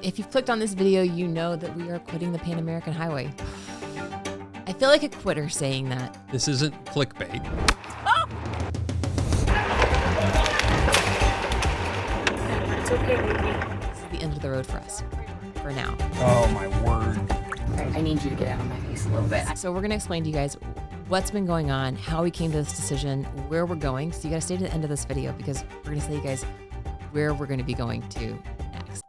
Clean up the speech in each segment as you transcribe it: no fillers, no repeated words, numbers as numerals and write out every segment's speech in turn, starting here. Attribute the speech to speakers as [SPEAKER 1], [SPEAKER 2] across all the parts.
[SPEAKER 1] If you've clicked on this video, you know that we are quitting the Pan American Highway. I feel like a quitter saying that.
[SPEAKER 2] This isn't clickbait.
[SPEAKER 1] It's okay, baby. This is the end of the road for us, for now.
[SPEAKER 2] Oh my word.
[SPEAKER 1] I need you to get out of my face a little bit. So we're gonna explain to you guys what's been going on, how we came to this decision, where we're going. So you gotta stay to the end of this video because we're gonna tell you guys where we're gonna be going to next.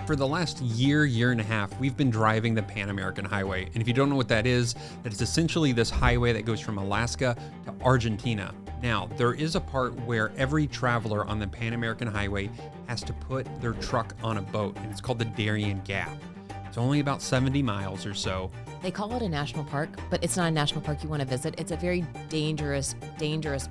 [SPEAKER 2] For the last year and a half, we've been driving the Pan American Highway. And if you don't know what that is essentially this highway that goes from Alaska to Argentina. Now, there is a part where every traveler on the Pan American Highway has to put their truck on a boat, and it's called the Darien Gap. It's only about 70 miles or so.
[SPEAKER 1] They call it a national park, but it's not a national park you want to visit. It's a very dangerous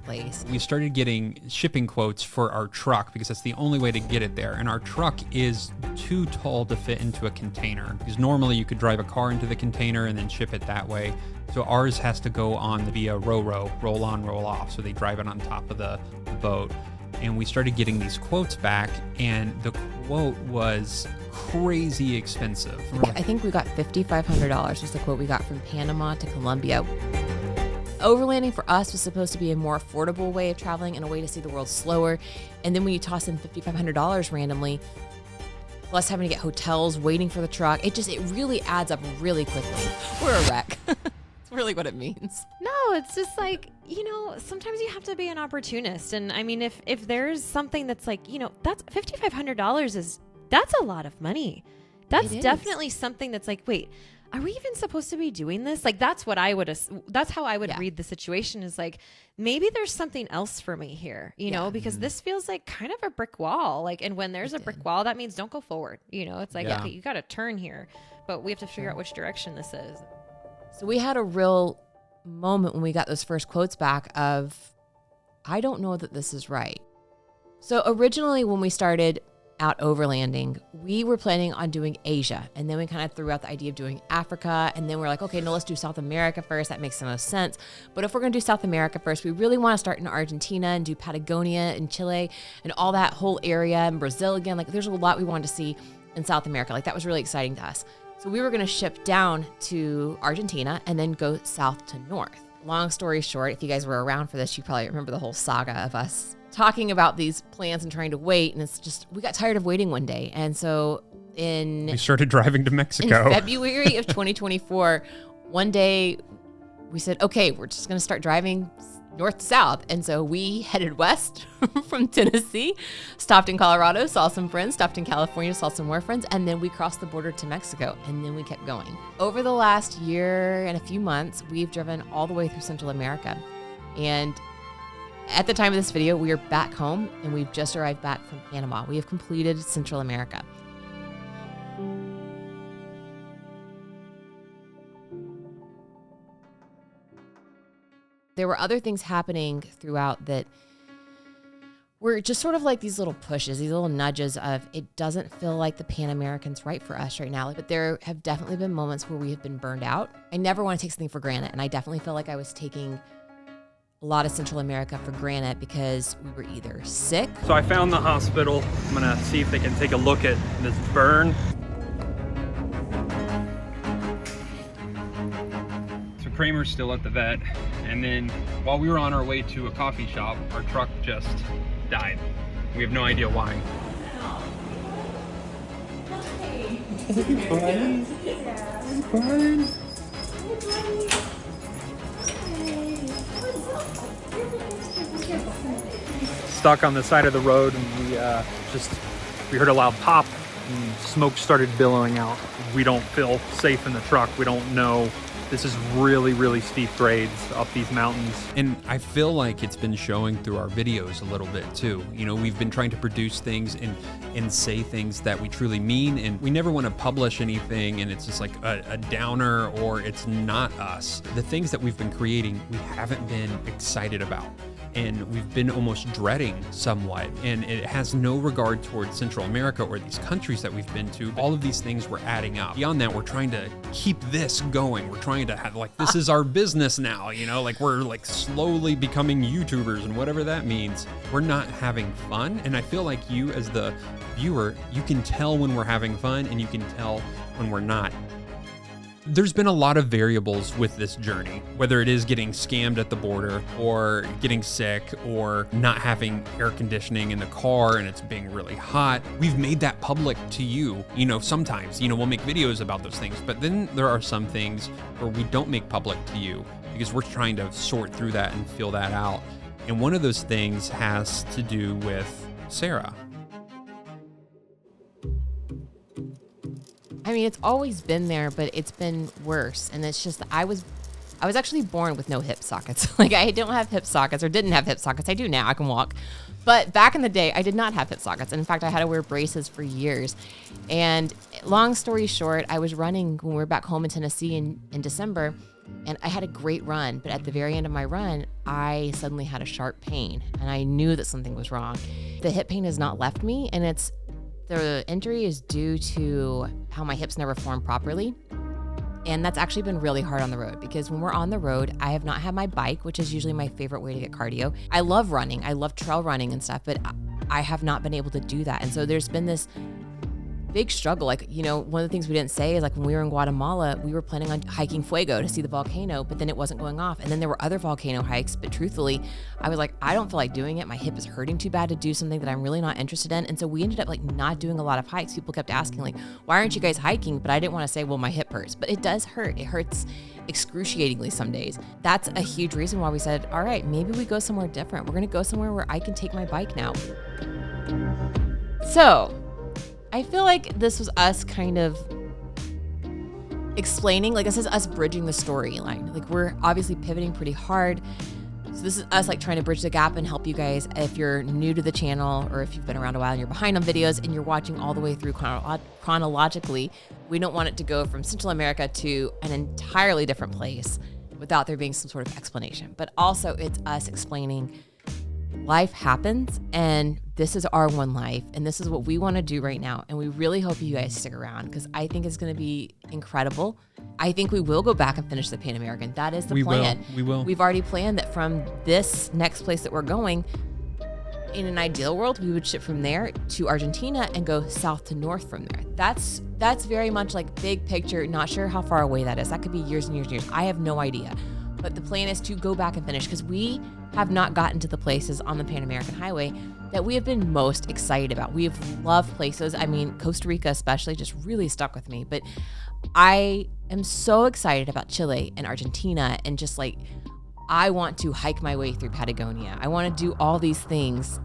[SPEAKER 1] place.
[SPEAKER 2] We started getting shipping quotes for our truck because that's the only way to get it there. And our truck is too tall to fit into a container because normally you could drive a car into the container and then ship it that way. So ours has to go on via roll on, roll off. So they drive it on top of the boat. And we started getting these quotes back, and the quote was crazy expensive.
[SPEAKER 1] I think we got $5,500 was the quote we got from Panama to Colombia. Overlanding for us was supposed to be a more affordable way of traveling and a way to see the world slower. And then when you toss in $5,500 randomly, plus having to get hotels, waiting for the truck, it really adds up really quickly. We're a wreck. That's really what it means.
[SPEAKER 3] No, it's just like, sometimes you have to be an opportunist. And I mean, if there's something that's like, that's $5,500 that's a lot of money. That's definitely something that's like, wait, are we even supposed to be doing this? Like, that's how I would read the situation is like, maybe there's something else for me here, because this feels like kind of a brick wall. Like, and when there's a brick wall, that means don't go forward. It's like, okay, you got to turn here, but we have to figure out which direction this is.
[SPEAKER 1] So we had a real moment when we got those first quotes back of, I don't know that this is right. So originally when we started out overlanding, we were planning on doing Asia. And then we kind of threw out the idea of doing Africa. And then we're like, okay, no, let's do South America first. That makes the most sense. But if we're going to do South America first, we really want to start in Argentina and do Patagonia and Chile and all that whole area, and Brazil again. Like, there's a lot we wanted to see in South America. Like, that was really exciting to us. So we were going to ship down to Argentina and then go south to north. Long story short, if you guys were around for this, you probably remember the whole saga of us talking about these plans and trying to wait. And it's just, we got tired of waiting one day. And so we
[SPEAKER 2] started driving to Mexico.
[SPEAKER 1] In February of 2024, one day we said, okay, we're just going to start driving north to south. And so we headed west from Tennessee, stopped in Colorado, saw some friends, stopped in California, saw some more friends, and then we crossed the border to Mexico, and then we kept going. Over the last year and a few months, we've driven all the way through Central America. And at the time of this video, we are back home, and we've just arrived back from Panama. We have completed Central America. There were other things happening throughout that were just sort of like these little pushes, these little nudges of, it doesn't feel like the Pan American's right for us right now. But there have definitely been moments where we have been burned out. I never want to take something for granted. And I definitely felt like I was taking a lot of Central America for granted because we were either sick.
[SPEAKER 4] So I found the hospital. I'm gonna see if they can take a look at this burn. So Kramer's still at the vet. And then while we were on our way to a coffee shop, our truck just died. We have no idea why. Stuck on the side of the road, and we heard a loud pop and smoke started billowing out. We don't feel safe in the truck. We don't know. This is really steep grades up these mountains.
[SPEAKER 2] And I feel like it's been showing through our videos a little bit too. We've been trying to produce things and say things that we truly mean, and we never want to publish anything and it's just like a downer or it's not us. The things that we've been creating, we haven't been excited about. and we've been almost dreading somewhat. And it has no regard towards Central America or these countries that we've been to. All of these things were adding up. Beyond that, we're trying to keep this going. We're trying to have, like, this is our business now, you know, like we're like slowly becoming YouTubers and whatever that means. We're not having fun. And I feel like you as the viewer, you can tell when we're having fun and you can tell when we're not. There's been a lot of variables with this journey, whether it is getting scammed at the border or getting sick or not having air conditioning in the car and it's being really hot. We've made that public to you. You know, sometimes, you know, we'll make videos about those things, but then there are some things where we don't make public to you because we're trying to sort through that and feel that out. And one of those things has to do with Sara.
[SPEAKER 1] I mean, it's always been there, but it's been worse. And it's just, I was actually born with no hip sockets. Like, I don't have hip sockets, or didn't have hip sockets. I do now, I can walk. But back in the day, I did not have hip sockets. And in fact, I had to wear braces for years. And long story short, I was running when we were back home in Tennessee in December, and I had a great run. But at the very end of my run, I suddenly had a sharp pain, and I knew that something was wrong. The hip pain has not left me, and the injury is due to how my hips never formed properly. And that's actually been really hard on the road, because when we're on the road, I have not had my bike, which is usually my favorite way to get cardio. I love running. I love trail running and stuff, but I have not been able to do that. And so there's been this big struggle. Like, you know, one of the things we didn't say is, like, when we were in Guatemala, we were planning on hiking Fuego to see the volcano, but then it wasn't going off. And then there were other volcano hikes, but truthfully, I was like, I don't feel like doing it. My hip is hurting too bad to do something that I'm really not interested in. And so we ended up, like, not doing a lot of hikes. People kept asking, like, why aren't you guys hiking? But I didn't want to say, well, my hip hurts, but it does hurt. It hurts excruciatingly some days. That's a huge reason why we said, all right, maybe we go somewhere different. We're going to go somewhere where I can take my bike now. So I feel like this was us kind of explaining, like, this is us bridging the storyline. Like, we're obviously pivoting pretty hard. So this is us, like, trying to bridge the gap and help you guys if you're new to the channel, or if you've been around a while and you're behind on videos and you're watching all the way through chronologically. We don't want it to go from Central America to an entirely different place without there being some sort of explanation. But also, it's us explaining life happens, and this is our one life, and this is what we want to do right now. And we really hope you guys stick around, because I think it's going to be incredible. I think we will go back and finish the Pan American. That is the plan.
[SPEAKER 2] We will.
[SPEAKER 1] We've already planned that from this next place that we're going, in an ideal world, we would ship from there to Argentina and go south to north from there. That's very much like big picture. Not sure how far away that is. That could be years and years and years. I have no idea. But the plan is to go back and finish, because we have not gotten to the places on the Pan American Highway that we have been most excited about. We have loved places. I mean, Costa Rica especially just really stuck with me. But I am so excited about Chile and Argentina, and just like, I want to hike my way through Patagonia. I want to do all these things.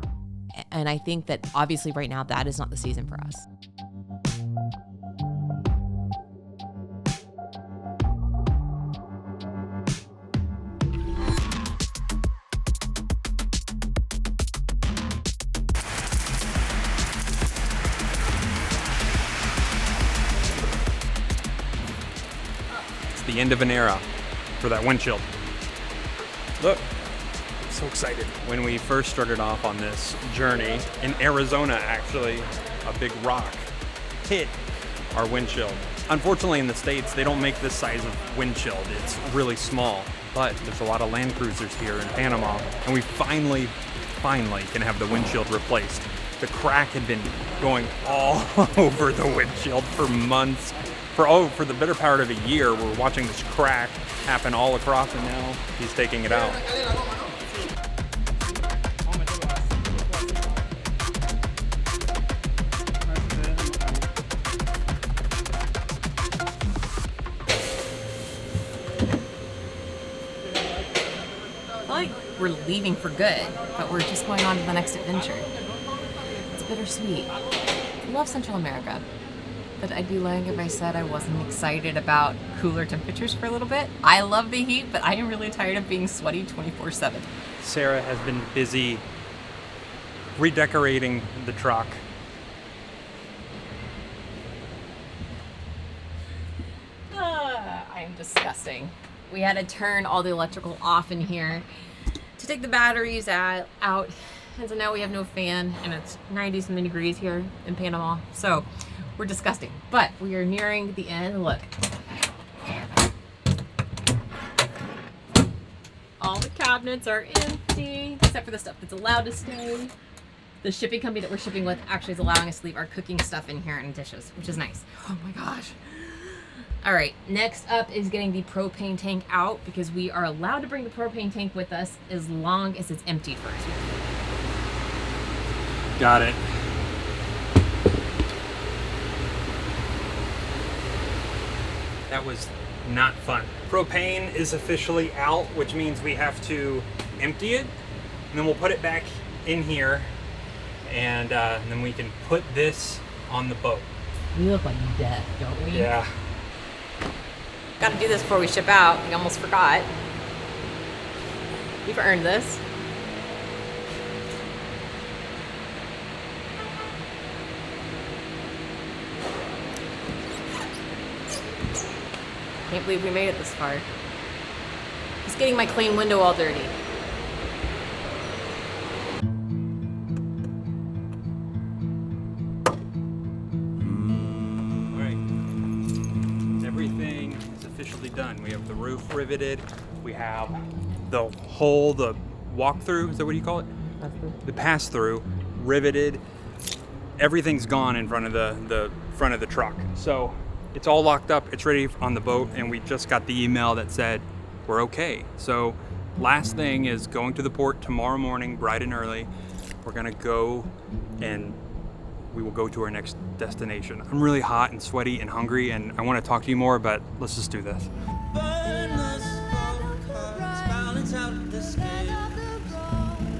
[SPEAKER 1] And I think that obviously right now that is not the season for us.
[SPEAKER 4] The end of an era for that windshield. Look, I'm so excited. When we first started off on this journey in Arizona, actually, a big rock hit our windshield. Unfortunately, in the States, they don't make this size of windshield. It's really small, but there's a lot of Land Cruisers here in Panama, and we finally can have the windshield replaced. The crack had been going all over the windshield for months. For the better part of a year, we're watching this crack happen all across, and now he's taking it out.
[SPEAKER 1] I feel like we're leaving for good, but we're just going on to the next adventure. It's bittersweet. I love Central America. But I'd be lying if I said I wasn't excited about cooler temperatures for a little bit. I love the heat, but I am really tired of being sweaty 24/7.
[SPEAKER 4] Sara has been busy redecorating the truck.
[SPEAKER 1] I am disgusting. We had to turn all the electrical off in here to to take the batteries out. And so now we have no fan, and it's 90-something degrees here in Panama. So we're disgusting. But we are nearing the end. Look. All the cabinets are empty, except for the stuff that's allowed to stay. The shipping company that we're shipping with actually is allowing us to leave our cooking stuff in here and dishes, which is nice. Oh my gosh. All right, next up is getting the propane tank out, because we are allowed to bring the propane tank with us as long as it's emptied first.
[SPEAKER 4] Got it. That was not fun. Propane is officially out, which means we have to empty it, and then we'll put it back in here, and then we can put this on the boat.
[SPEAKER 1] We look like death, don't we?
[SPEAKER 4] Yeah.
[SPEAKER 1] Got to do this before we ship out. We almost forgot. We've earned this. Can't believe we made it this far. Just getting my clean window all dirty.
[SPEAKER 4] All right. Everything is officially done. We have the roof riveted. We have the walk-through, is that what you call it? The pass-through riveted. Everything's gone in front of the front of the truck. So it's all locked up, it's ready on the boat, and we just got the email that said we're okay. So last thing is going to the port tomorrow morning, bright and early. We're gonna go and we will go to our next destination. I'm really hot and sweaty and hungry, and I wanna talk to you more, but let's just do this.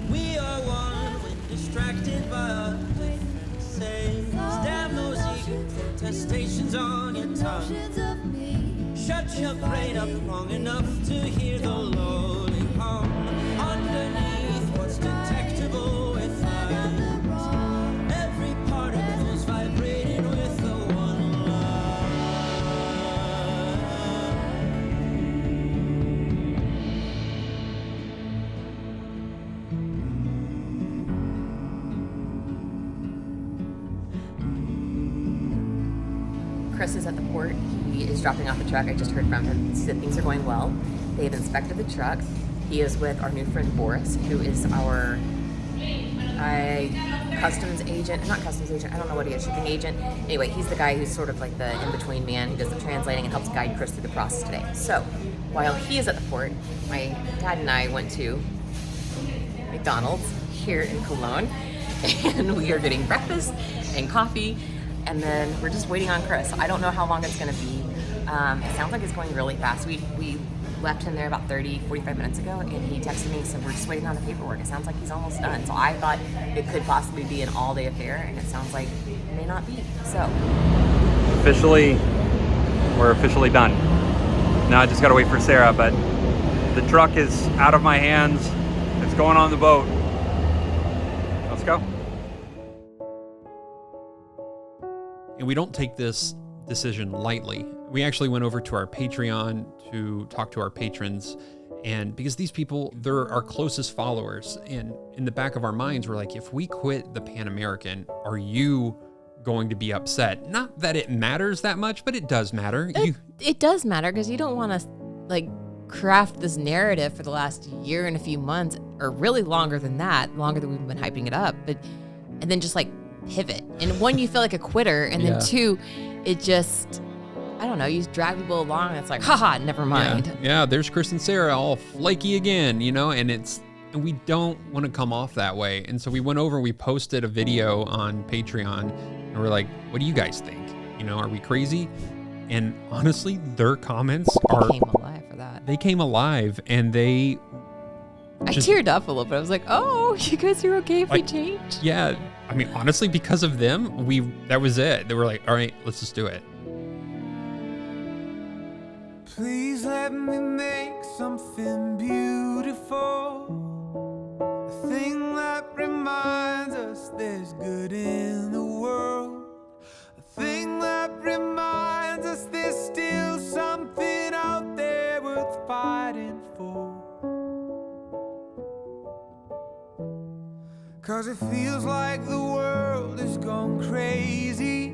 [SPEAKER 4] We are one, distracted by our differences. Damn those ego protestations on your tongue. Shut your brain up long enough to hear the lowing hum underneath what's detectable with eyes. Every particle's vibrating with the one love.
[SPEAKER 1] Chris is at the port. He is dropping off the truck. I just heard from him. He said things are going well. They have inspected the truck. He is with our new friend Boris, who is our customs agent. Not customs agent. I don't know what he is. Shipping agent. Anyway, he's the guy who's sort of like the in-between man. He does the translating and helps guide Chris through the process today. So while he is at the port, my dad and I went to McDonald's here in Cologne, and we are getting breakfast and coffee. And then we're just waiting on Chris. I don't know how long it's gonna be. It sounds like it's going really fast. We left him there about 45 minutes ago, and he texted me and said, we're just waiting on the paperwork. It sounds like he's almost done. So I thought it could possibly be an all-day affair, and it sounds like it may not be. So. We're officially done. Now I just gotta wait for Sarah, but the truck is out of my hands. It's going on the boat. Let's go.
[SPEAKER 2] And we don't take this decision lightly. We actually went over to our Patreon to talk to our patrons, and because these people, they're our closest followers, and in the back of our minds, we're like, if we quit the Pan American, are you going to be upset? Not that it matters that much, but it does matter.
[SPEAKER 1] It does matter, because you don't want to like craft this narrative for the last year and a few months, or really longer than that, longer than we've been hyping it up, and then just like pivot. And one, you feel like a quitter, and then two, it just, I don't know, you drag people along and it's like, haha, never mind.
[SPEAKER 2] Yeah, there's Chris and Sarah all flaky again, and we don't want to come off that way. And so we went over and we posted a video on Patreon, and we're like, what do you guys think? Are we crazy? And honestly, their comments
[SPEAKER 1] came alive for that.
[SPEAKER 2] They came alive, and I
[SPEAKER 1] teared up a little bit. I was like, oh, you guys are okay if we change?
[SPEAKER 2] Yeah. I mean, honestly, because of them, that was it. They were like, all right, let's just do it.
[SPEAKER 5] Please let me make something beautiful. A thing that reminds us there's good in the world. A thing that reminds us there's still something out there worth fighting for. 'cause it feels like the world has gone crazy,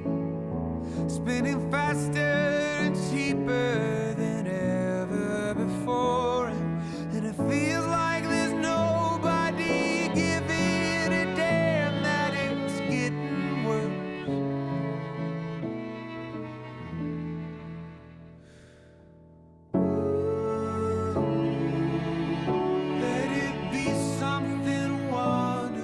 [SPEAKER 5] spinning faster and cheaper than ever before, and it feels like there's nobody giving a damn that it's getting worse. Let it be something wonderful.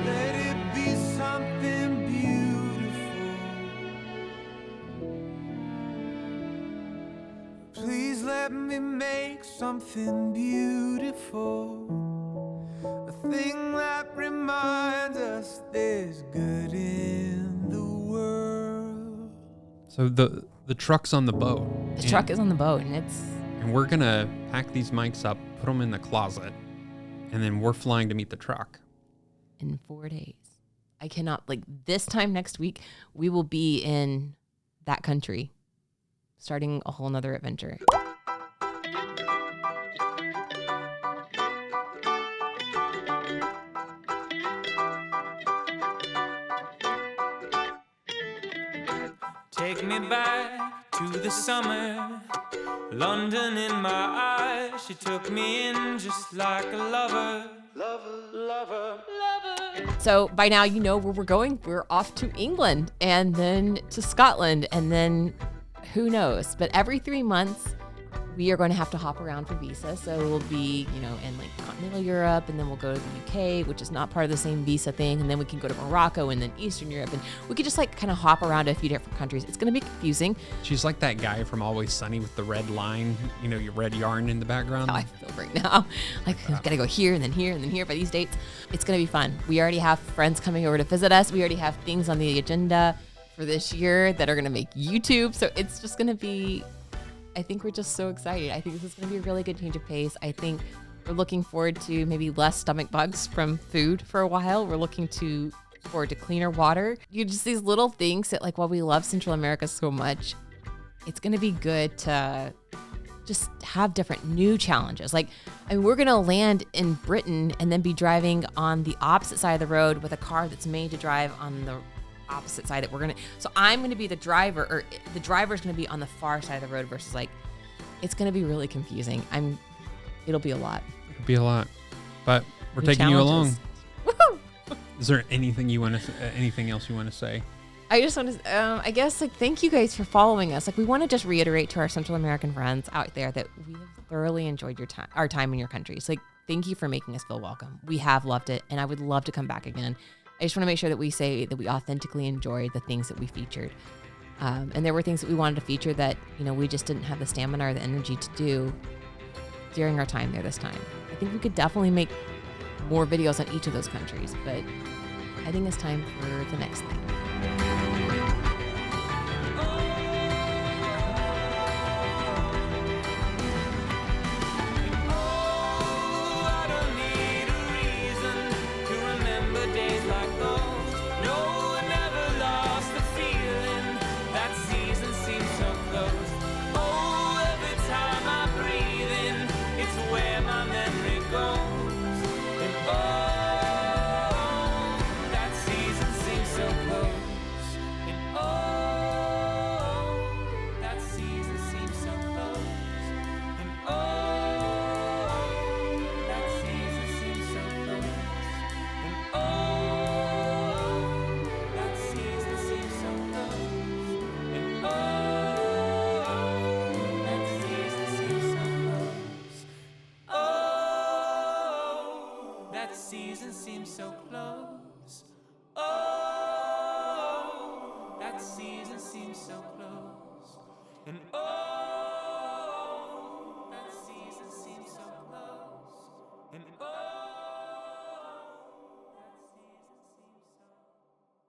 [SPEAKER 5] Let it be something beautiful. Please let me make something beautiful. A thing that reminds us there's good in the world.
[SPEAKER 2] So the truck's on the boat.
[SPEAKER 1] The truck is on the boat, and
[SPEAKER 2] And we're going to pack these mics up, put them in the closet, and then we're flying to meet the truck.
[SPEAKER 1] in 4 days. I cannot, this time next week, we will be in that country, starting a whole nother adventure.
[SPEAKER 5] Take me back to the summer, London in my eyes. She took me in just like a lover.
[SPEAKER 1] So by now, you know where we're going. We're off to England and then to Scotland and then who knows. But every 3 months, we are going to have to hop around for visa. So we'll be, in continental Europe, and then we'll go to the UK, which is not part of the same visa thing. And then we can go to Morocco and then Eastern Europe. And we could just kind of hop around to a few different countries. It's going to be confusing.
[SPEAKER 2] She's like that guy from Always Sunny with the red line, your red yarn in the background.
[SPEAKER 1] How I feel right now. I've got to go here and then here and then here by these dates. It's going to be fun. We already have friends coming over to visit us. We already have things on the agenda for this year that are going to make YouTube. So it's just going to be, I think we're just so excited. I think this is going to be a really good change of pace. I think we're looking forward to maybe less stomach bugs from food for a while. We're looking forward to cleaner water. Just these little things that while we love Central America so much, it's going to be good to just have different new challenges. We're going to land in Britain and then be driving on the opposite side of the road with a car that's made to drive on the opposite side so I'm going to be the driver, or the driver's going to be on the far side of the road versus it's going to be really confusing. It'll be a lot.
[SPEAKER 2] It'll be a lot, but we're
[SPEAKER 1] New
[SPEAKER 2] taking you
[SPEAKER 1] challenges.
[SPEAKER 2] along.
[SPEAKER 1] Woohoo!
[SPEAKER 2] Is there anything else you want to say?
[SPEAKER 1] I just want to, I guess, thank you guys for following us. We want to just reiterate to our Central American friends out there that we have thoroughly enjoyed our time in your countries. Thank you for making us feel welcome. We have loved it, and I would love to come back again. I just want to make sure that we say that we authentically enjoyed the things that we featured. And there were things that we wanted to feature that, we just didn't have the stamina or the energy to do during our time there this time. I think we could definitely make more videos on each of those countries, but I think it's time for the next thing.
[SPEAKER 5] Season seems so close. Oh, that season seems so close. And oh, that season seems so close. And oh, that season seems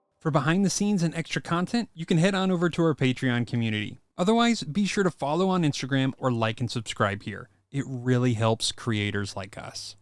[SPEAKER 5] so.
[SPEAKER 2] For behind the scenes and extra content, you can head on over to our Patreon community. Otherwise, be sure to follow on Instagram or like and subscribe here. It really helps creators like us.